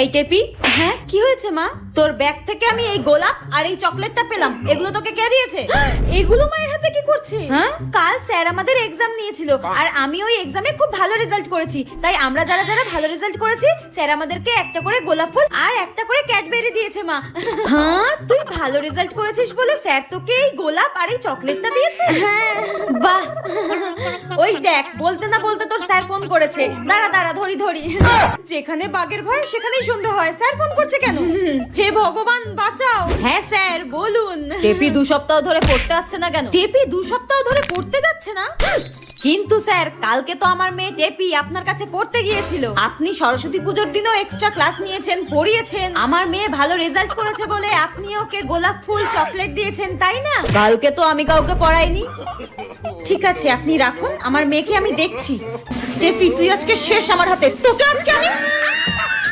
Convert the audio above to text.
এই টেপি, হ্যাঁ কি হয়েছে মা? তোর ব্যাগ থেকে আমি এই গোলাপ আর এই চকলেটটা পেলাম, এগুলো তোকে কে দিয়েছে? এগুলো মায়ের হাতে কি করছে? হ্যাঁ, কাল স্যার আমাদের এক্সাম নিয়েছিল আর আমি ওই এক্সামে খুব ভালো রেজাল্ট করেছি, তাই আমরা যারা যারা ভালো রেজাল্ট করেছি স্যার আমাদেরকে একটা করে গোলাপ ফুল আর একটা করে ক্যাডবেরি দিয়েছে মা। হ্যাঁ, তুই ভালো রেজাল্ট করেছিস বলে স্যার তোকে এই গোলাপ আর এই চকলেটটা দিয়েছে? হ্যাঁ, বাহ। ওই দেখ, বলতে না বলতে তোর স্যার ফোন করেছে। দাঁড়া দাঁড়া, ধরি ধরি। যেখানে বাঘের ভয় সেখানেই সন্ধ্যা হয়। স্যার ফোন করছে কেন? হে ভগবান বাঁচাও। হ্যাঁ স্যার বলুন। টেপি 2 সপ্তাহ ধরে পড়তে আসছে না কেন? টেপি 2 সপ্তাহ ধরে পড়তে যাচ্ছে না? কিন্তু স্যার, কালকে তো আমার মেয়ে টেপি আপনার কাছে পড়তে গিয়েছিল। আপনি সরস্বতী পুজোর দিনও এক্সট্রা ক্লাস নিয়েছেন, পড়িয়েছেন। আমার মেয়ে ভালো রেজাল্ট করেছে বলে আপনি ওকে গোলাপ ফুল চকলেট দিয়েছেন, তাই না? কালকে তো আমি কাউকে পড়াইনি। ঠিক আছে, আপনি রাখুন, আমার মেয়েকে আমি দেখছি। টেপি তুই আজকে শেষ আমার হাতে, তোকে আজকে আমি